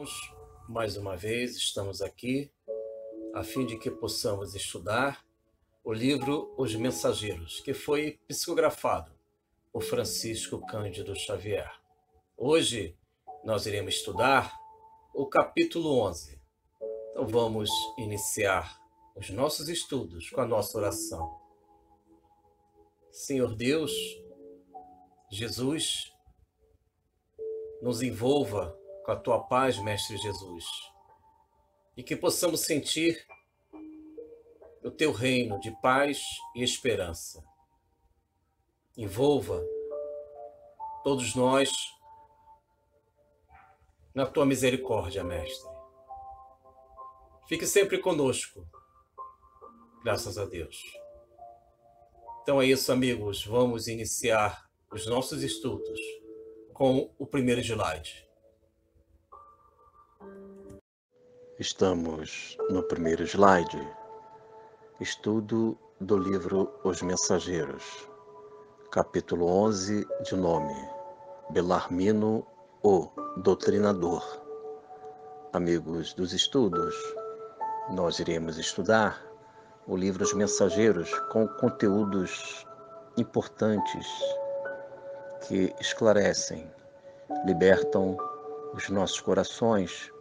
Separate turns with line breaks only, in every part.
irmãos, mais uma vez estamos aqui a fim de que possamos estudar o livro Os Mensageiros, que foi psicografado por Francisco Cândido Xavier. Hoje nós iremos estudar o capítulo 11. Então vamos iniciar os nossos estudos com a nossa oração. Senhor Deus, Jesus, nos envolva com a tua paz, Mestre Jesus, e que possamos sentir o teu reino de paz e esperança. Envolva todos nós na tua misericórdia, Mestre. Fique sempre conosco, graças a Deus. Então é isso, amigos. Vamos iniciar os nossos estudos com o primeiro slide.
Estamos no primeiro slide, estudo do livro Os Mensageiros, capítulo 11, de nome Belarmino, o Doutrinador. Amigos dos estudos, nós iremos estudar o livro Os Mensageiros com conteúdos importantes que esclarecem, libertam os nossos corações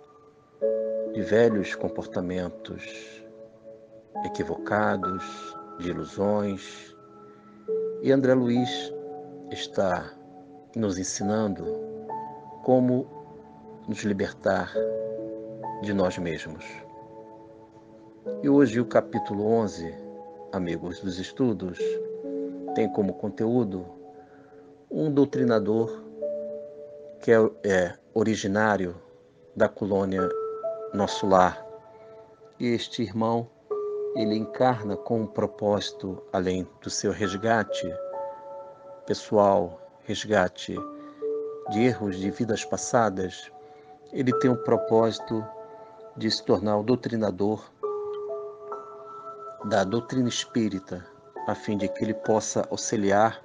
de velhos comportamentos equivocados, de ilusões. E André Luiz está nos ensinando como nos libertar de nós mesmos. E hoje o capítulo 11, amigos dos estudos, tem como conteúdo um doutrinador que é originário da colônia Nosso Lar. E este irmão, ele encarna com um propósito, além do seu resgate pessoal, resgate de erros de vidas passadas, ele tem o propósito de se tornar o doutrinador da doutrina espírita, a fim de que ele possa auxiliar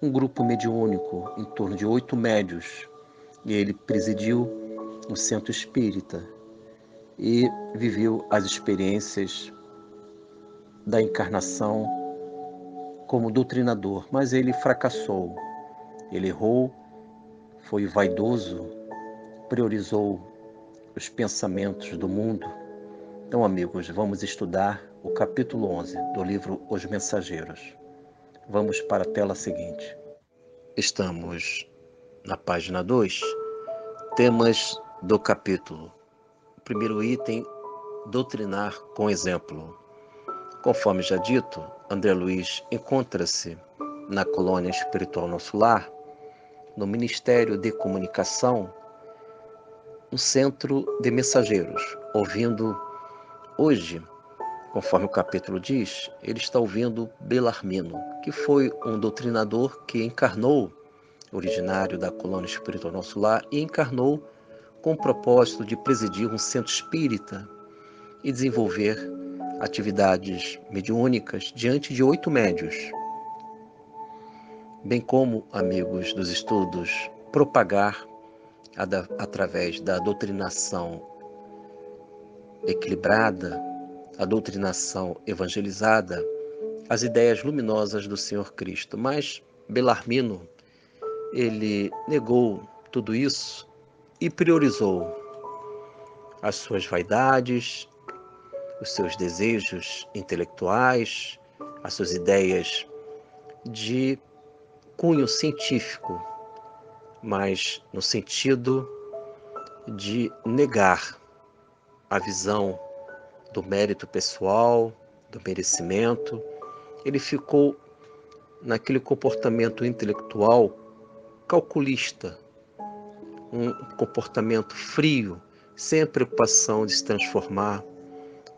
um grupo mediúnico em torno de 8 médios. E ele presidiu o centro espírita e viveu as experiências da encarnação como doutrinador, mas ele fracassou, ele errou, foi vaidoso, priorizou os pensamentos do mundo. Então, amigos, vamos estudar o capítulo 11 do livro Os Mensageiros. Vamos para a tela seguinte. Estamos na página 2, temas do capítulo. Primeiro item, doutrinar com exemplo. Conforme já dito, André Luiz encontra-se na colônia espiritual Nosso Lar, no Ministério de Comunicação, no Centro de Mensageiros, ouvindo hoje, conforme o capítulo diz, ele está ouvindo Belarmino, que foi um doutrinador que encarnou, originário da colônia espiritual Nosso Lar, e encarnou com o propósito de presidir um centro espírita e desenvolver atividades mediúnicas diante de 8 médios, bem como, amigos dos estudos, propagar através da doutrinação equilibrada, a doutrinação evangelizada, as ideias luminosas do Senhor Cristo. Mas Belarmino, ele negou tudo isso e priorizou as suas vaidades, os seus desejos intelectuais, as suas ideias de cunho científico, mas no sentido de negar a visão do mérito pessoal, do merecimento. Ele ficou naquele comportamento intelectual calculista, um comportamento frio, sem a preocupação de se transformar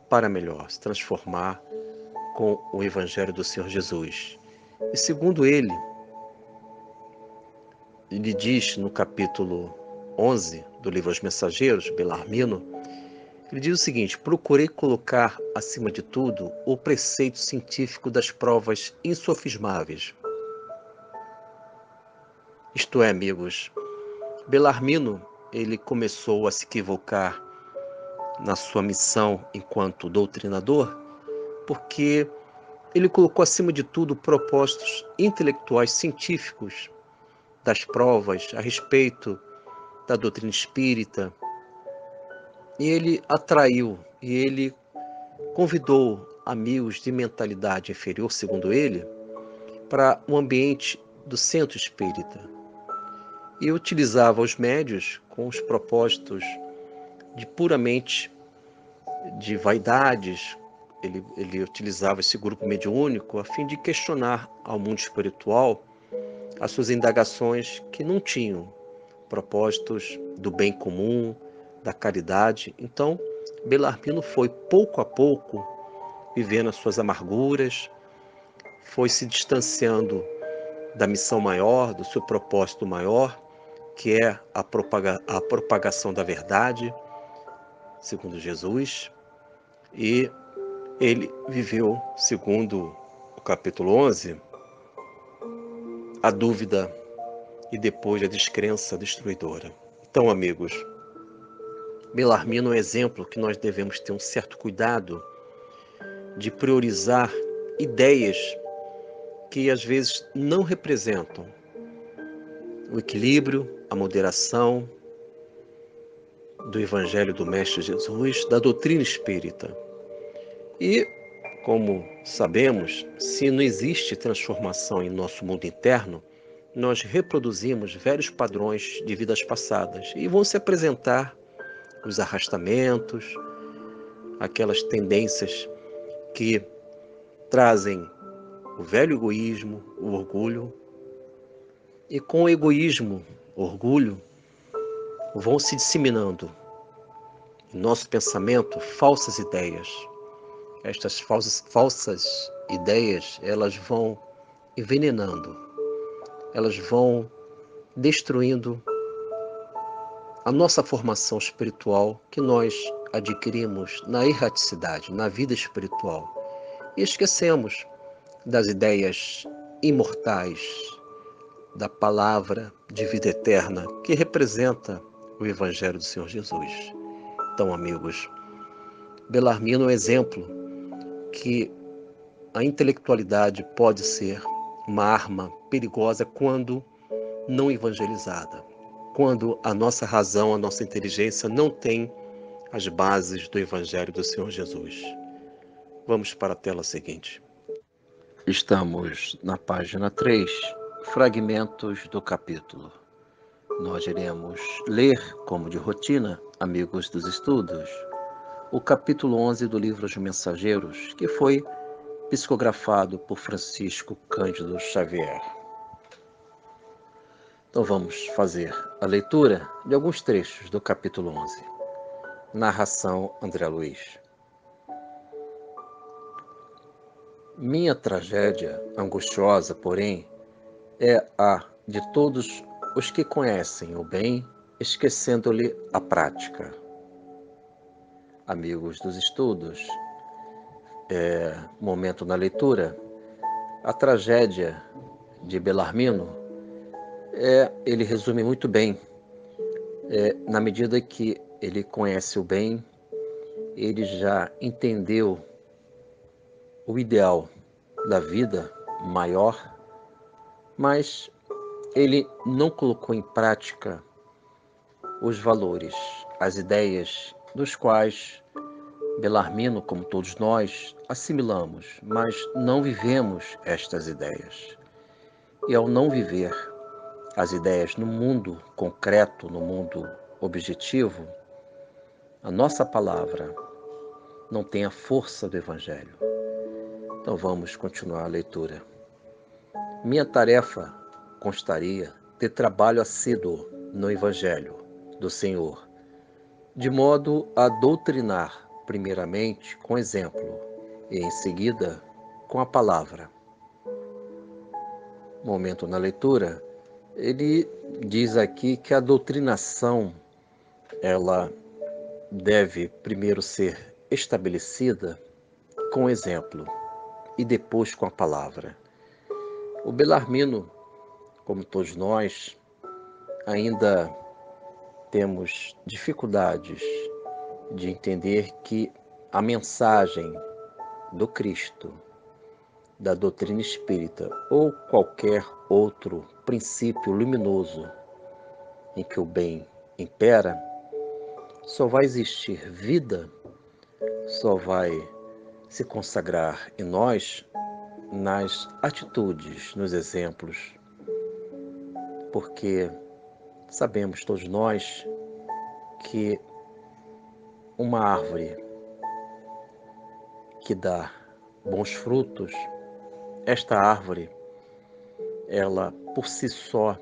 para melhor, se transformar com o Evangelho do Senhor Jesus. E segundo ele diz no capítulo 11 do livro Os Mensageiros, Belarmino, ele diz o seguinte: procurei colocar acima de tudo o preceito científico das provas insofismáveis. Isto é, amigos, Belarmino, ele começou a se equivocar na sua missão enquanto doutrinador, porque ele colocou acima de tudo propósitos intelectuais científicos das provas a respeito da doutrina espírita. E ele atraiu, e ele convidou amigos de mentalidade inferior, segundo ele, para o ambiente do centro espírita. E utilizava os médios com os propósitos de puramente de vaidades. Ele utilizava esse grupo mediúnico a fim de questionar ao mundo espiritual as suas indagações que não tinham propósitos do bem comum, da caridade. Então, Belarmino foi, pouco a pouco, vivendo as suas amarguras, foi se distanciando da missão maior, do seu propósito maior, que é a propagação da verdade, segundo Jesus. E ele viveu, segundo o capítulo 11, a dúvida e depois a descrença destruidora. Então, amigos, Belarmino é um exemplo que nós devemos ter um certo cuidado de priorizar ideias que às vezes não representam o equilíbrio, a moderação do Evangelho do Mestre Jesus, da doutrina espírita. E, como sabemos, se não existe transformação em nosso mundo interno, nós reproduzimos velhos padrões de vidas passadas e vão se apresentar os arrastamentos, aquelas tendências que trazem o velho egoísmo, o orgulho. E com o egoísmo, o orgulho, vão se disseminando em nosso pensamento falsas ideias. Estas falsas ideias, elas vão envenenando, elas vão destruindo a nossa formação espiritual que nós adquirimos na erraticidade, na vida espiritual. E esquecemos das ideias imortais, da palavra de vida eterna que representa o Evangelho do Senhor Jesus. Então, amigos, Belarmino é um exemplo que a intelectualidade pode ser uma arma perigosa quando não evangelizada, quando a nossa razão, a nossa inteligência não tem as bases do Evangelho do Senhor Jesus. Vamos para a tela seguinte. Estamos na página 3, fragmentos do capítulo. Nós iremos ler, como de rotina, amigos dos estudos, o capítulo 11 do livro Os Mensageiros, que foi psicografado por Francisco Cândido Xavier. Então vamos fazer a leitura de alguns trechos do capítulo 11. Narração André Luiz. Minha tragédia angustiosa, porém, é a de todos os que conhecem o bem, esquecendo-lhe a prática. Amigos dos estudos, momento na leitura, a tragédia de Belarmino, ele resume muito bem, na medida que ele conhece o bem, ele já entendeu o ideal da vida maior, mas ele não colocou em prática os valores, as ideias dos quais Belarmino, como todos nós, assimilamos, mas não vivemos estas ideias. E ao não viver as ideias no mundo concreto, no mundo objetivo, a nossa palavra não tem a força do Evangelho. Então vamos continuar a leitura. Minha tarefa constaria de trabalho assíduo no Evangelho do Senhor, de modo a doutrinar primeiramente com exemplo e em seguida com a palavra. Momento na leitura, ele diz aqui que a doutrinação, ela deve primeiro ser estabelecida com exemplo e depois com a palavra. O Belarmino, como todos nós, ainda temos dificuldades de entender que a mensagem do Cristo, da doutrina espírita ou qualquer outro princípio luminoso em que o bem impera, só vai existir vida, só vai se consagrar em nós nas atitudes, nos exemplos, porque sabemos todos nós que uma árvore que dá bons frutos, esta árvore, ela por si só,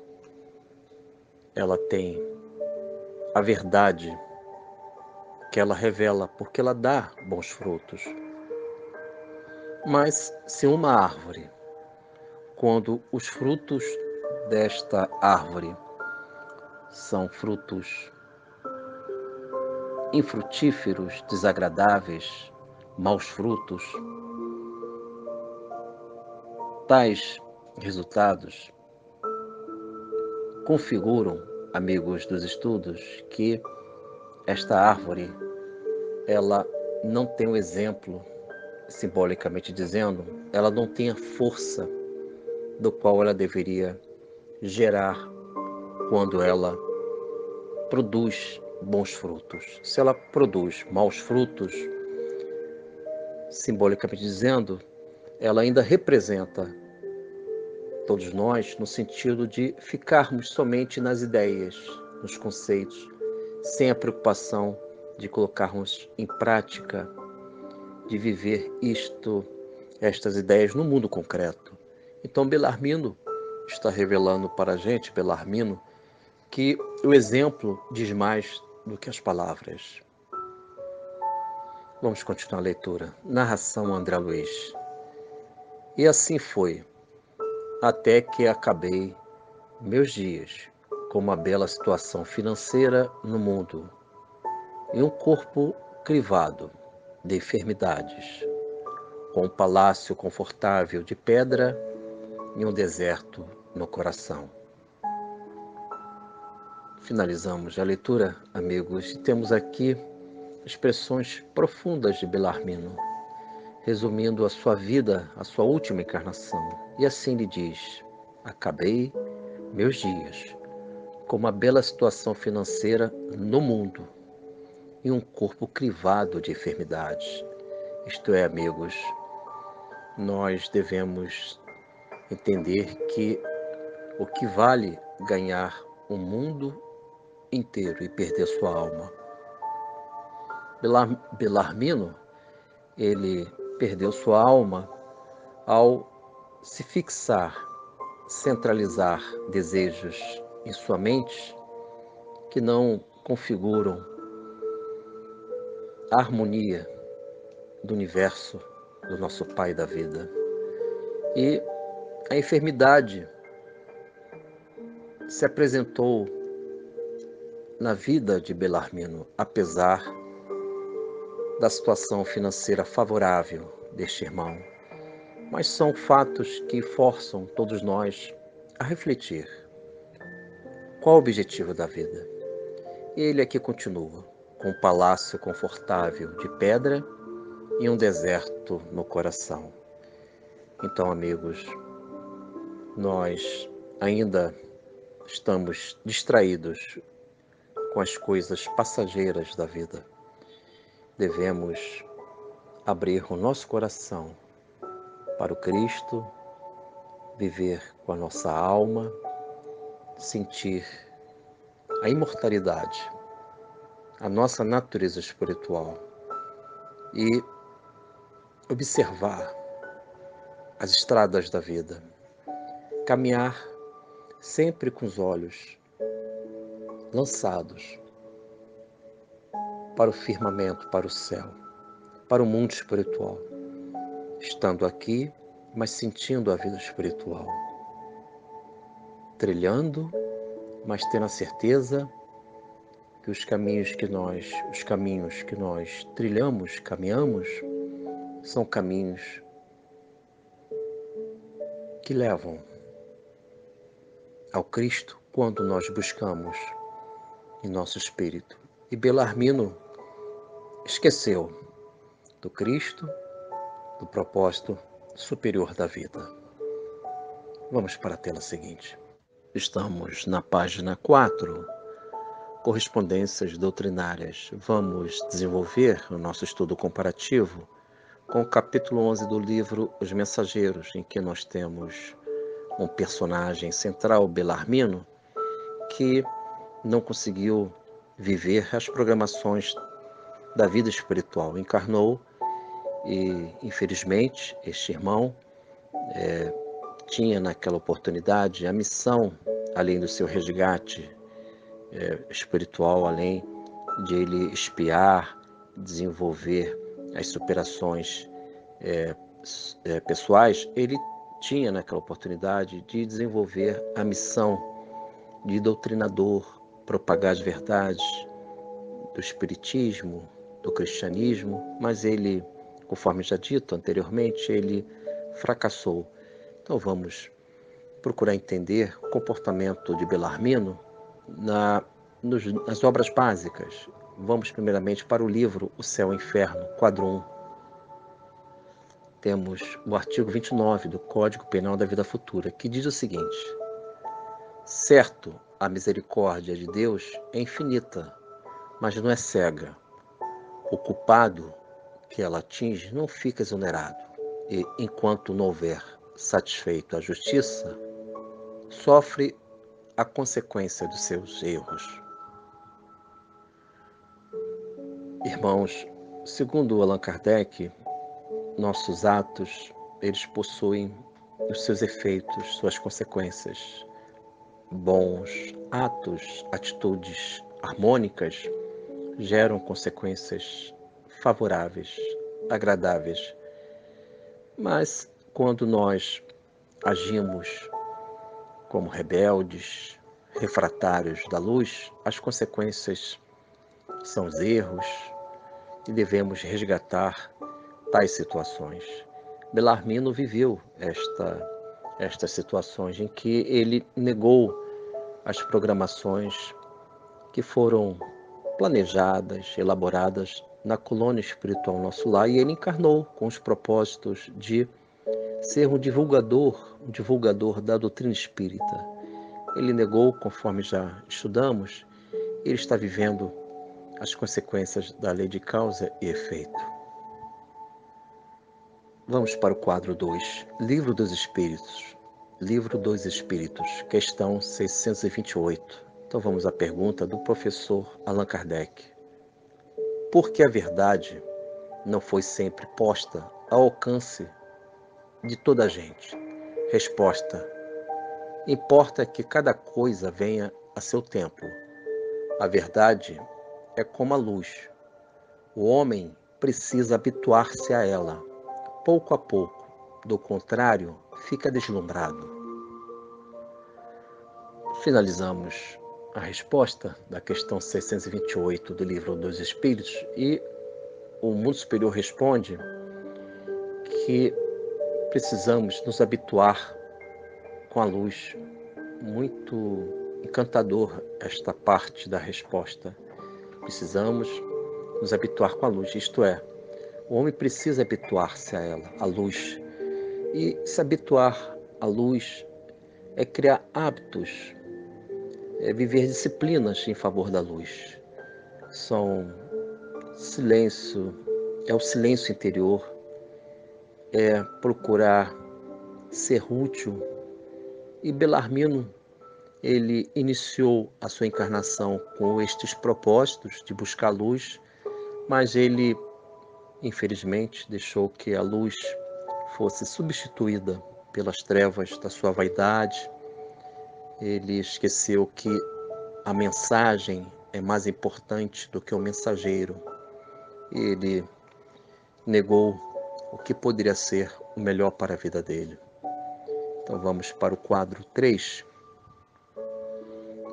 ela tem a verdade que ela revela, porque ela dá bons frutos. Mas se uma árvore, quando os frutos desta árvore são frutos infrutíferos, desagradáveis, maus frutos, tais resultados configuram, amigos dos estudos, que esta árvore, ela não tem um exemplo, simbolicamente dizendo, ela não tem a força do qual ela deveria gerar quando ela produz bons frutos. Se ela produz maus frutos, simbolicamente dizendo, ela ainda representa todos nós no sentido de ficarmos somente nas ideias, nos conceitos, sem a preocupação de colocarmos em prática, de viver estas ideias no mundo concreto. Então Belarmino está revelando para a gente, Belarmino, que o exemplo diz mais do que as palavras. Vamos continuar a leitura. Narração André Luiz. E assim foi, até que acabei meus dias com uma bela situação financeira no mundo e um corpo crivado de enfermidades, com um palácio confortável de pedra e um deserto no coração. Finalizamos a leitura, amigos, e temos aqui expressões profundas de Belarmino, resumindo a sua vida, a sua última encarnação. E assim lhe diz: acabei meus dias com uma bela situação financeira no mundo e um corpo crivado de enfermidades. Isto é, amigos, nós devemos entender que o que vale ganhar o mundo inteiro e perder sua alma. Belarmino, ele perdeu sua alma ao se fixar, centralizar desejos em sua mente que não configuram a harmonia do universo, do nosso Pai da vida. E a enfermidade se apresentou na vida de Belarmino, apesar da situação financeira favorável deste irmão. Mas são fatos que forçam todos nós a refletir. Qual o objetivo da vida? E ele aqui continua, com um palácio confortável de pedra e um deserto no coração. Então, amigos, nós ainda estamos distraídos com as coisas passageiras da vida. Devemos abrir o nosso coração para o Cristo, viver com a nossa alma, sentir a imortalidade, a nossa natureza espiritual e observar as estradas da vida, caminhar sempre com os olhos lançados para o firmamento, para o céu, para o mundo espiritual, estando aqui, mas sentindo a vida espiritual, trilhando, mas tendo a certeza que os caminhos que nós trilhamos, caminhamos, são caminhos que levam ao Cristo quando nós buscamos em nosso espírito. E Belarmino esqueceu do Cristo, do propósito superior da vida. Vamos para a tela seguinte. Estamos na página 4, correspondências doutrinárias. Vamos desenvolver o nosso estudo comparativo com o capítulo 11 do livro Os Mensageiros, em que nós temos um personagem central, Belarmino, que não conseguiu viver as programações da vida espiritual. Encarnou e, infelizmente, este irmão tinha naquela oportunidade a missão, além do seu resgate espiritual, além de ele espiar, desenvolver as superações pessoais, ele tinha naquela oportunidade de desenvolver a missão de doutrinador, propagar as verdades do espiritismo, do cristianismo, mas ele, conforme já dito anteriormente, ele fracassou. Então vamos procurar entender o comportamento de Belarmino nas obras básicas. Vamos primeiramente para o livro O Céu e o Inferno, quadro 1. Temos o artigo 29 do Código Penal da Vida Futura, que diz o seguinte: certo, a misericórdia de Deus é infinita, mas não é cega. O culpado que ela atinge não fica exonerado, e enquanto não houver satisfeito a justiça, sofre a consequência dos seus erros. Irmãos, segundo Allan Kardec, nossos atos, eles possuem os seus efeitos, suas consequências. Bons atos, atitudes harmônicas, geram consequências favoráveis, agradáveis. Mas quando nós agimos como rebeldes, refratários da luz, as consequências são os erros e devemos resgatar tais situações. Belarmino viveu estas situações em que ele negou as programações que foram planejadas, elaboradas na colônia espiritual Nosso Lar, e ele encarnou com os propósitos de ser um divulgador da doutrina espírita. Ele negou, conforme já estudamos, ele está vivendo as consequências da lei de causa e efeito. Vamos para o quadro 2, Livro dos Espíritos. Livro dos Espíritos, questão 628. Então vamos à pergunta do professor Allan Kardec. Por que a verdade não foi sempre posta ao alcance de toda a gente? Resposta: importa que cada coisa venha a seu tempo. A verdade é como a luz. O homem precisa habituar-se a ela, pouco a pouco. Do contrário, fica deslumbrado. Finalizamos a resposta da questão 628 do Livro dos Espíritos, e o mundo superior responde que precisamos nos habituar com a luz. Muito encantador esta parte da resposta. Precisamos nos habituar com a luz, isto é, o homem precisa habituar-se a ela, à luz. E se habituar à luz é criar hábitos, é viver disciplinas em favor da luz. São silêncio, é o silêncio interior, é procurar ser útil. E Belarmino, ele iniciou a sua encarnação com estes propósitos de buscar luz, mas ele, infelizmente, deixou que a luz fosse substituída pelas trevas da sua vaidade. Ele esqueceu que a mensagem é mais importante do que o mensageiro. Ele negou o que poderia ser o melhor para a vida dele. Então vamos para o quadro 3.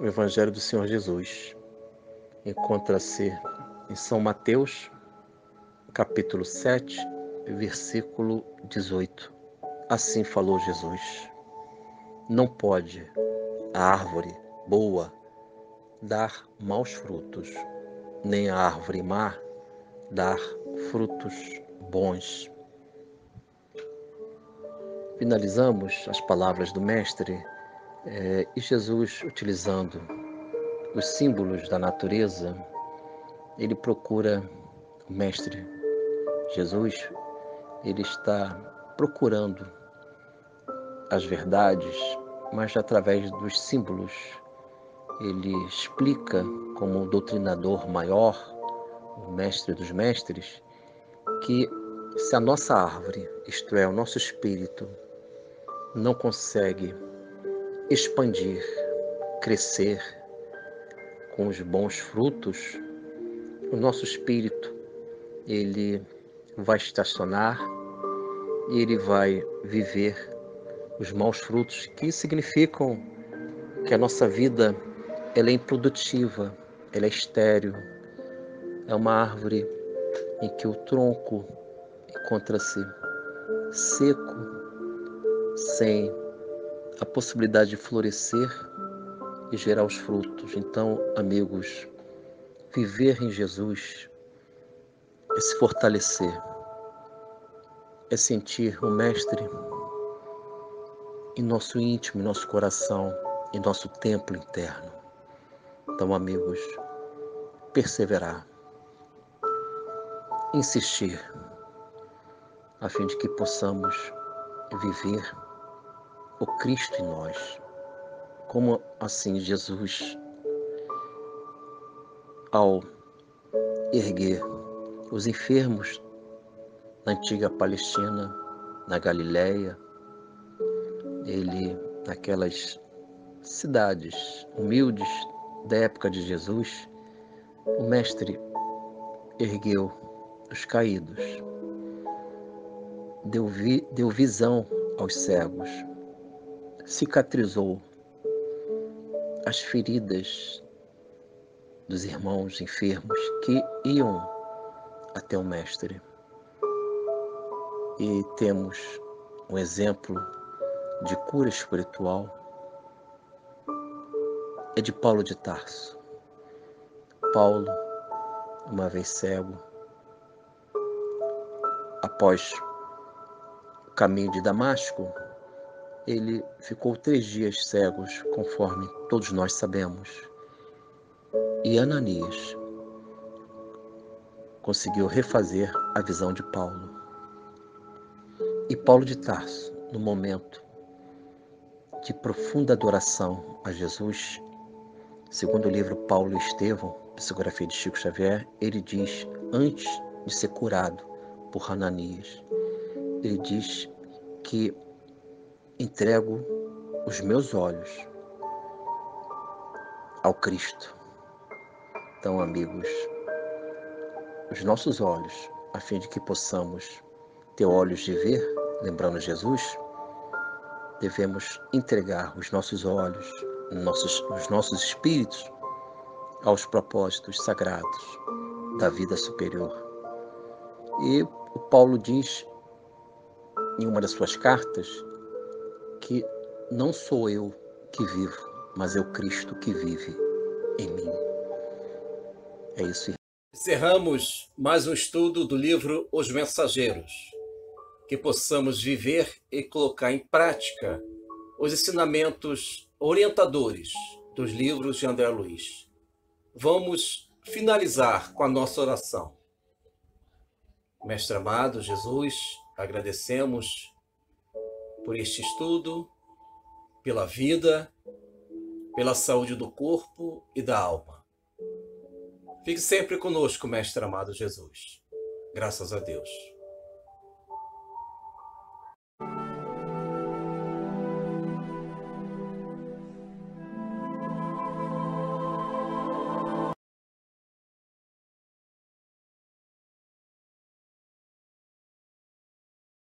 O Evangelho do Senhor Jesus encontra-se em São Mateus, capítulo 7, versículo 18. Assim falou Jesus: não pode a árvore boa dar maus frutos, nem a árvore má dar frutos bons. Finalizamos as palavras do Mestre e Jesus, utilizando os símbolos da natureza, ele procura, o Mestre Jesus, ele está procurando as verdades, mas através dos símbolos. Ele explica, como um doutrinador maior, o Mestre dos Mestres, que se a nossa árvore, isto é, o nosso espírito, não consegue expandir, crescer com os bons frutos, o nosso espírito, ele vai estacionar e ele vai viver os maus frutos, que significam que a nossa vida ela é improdutiva, ela é estéril, é uma árvore em que o tronco encontra-se seco, sem a possibilidade de florescer e gerar os frutos. Então, amigos, viver em Jesus é se fortalecer, é sentir o Mestre em nosso íntimo, em nosso coração, em nosso templo interno. Então, amigos, perseverar, insistir, a fim de que possamos viver o Cristo em nós. Como assim Jesus, ao erguer os enfermos na antiga Palestina, na Galileia, ele, naquelas cidades humildes da época de Jesus, o Mestre ergueu os caídos, deu visão aos cegos, cicatrizou as feridas dos irmãos enfermos que iam até o Mestre. E temos um exemplo de cura espiritual, é de Paulo de Tarso. Paulo, uma vez cego, após o caminho de Damasco, ele ficou 3 dias cegos, conforme todos nós sabemos. E Ananias conseguiu refazer a visão de Paulo. E Paulo de Tarso, no momento de profunda adoração a Jesus, segundo o livro Paulo e Estevão, psicografia de Chico Xavier, ele diz, antes de ser curado por Ananias, ele diz que entrego os meus olhos ao Cristo. Então, amigos, os nossos olhos, a fim de que possamos ter olhos de ver, lembrando Jesus, devemos entregar os nossos olhos, os nossos espíritos aos propósitos sagrados da vida superior. E o Paulo diz em uma das suas cartas que não sou eu que vivo, mas é o Cristo que vive em mim. É isso.
Encerramos mais um estudo do livro Os Mensageiros. Que possamos viver e colocar em prática os ensinamentos orientadores dos livros de André Luiz. Vamos finalizar com a nossa oração. Mestre amado Jesus, agradecemos por este estudo, pela vida, pela saúde do corpo e da alma. Fique sempre conosco, Mestre amado Jesus. Graças a Deus.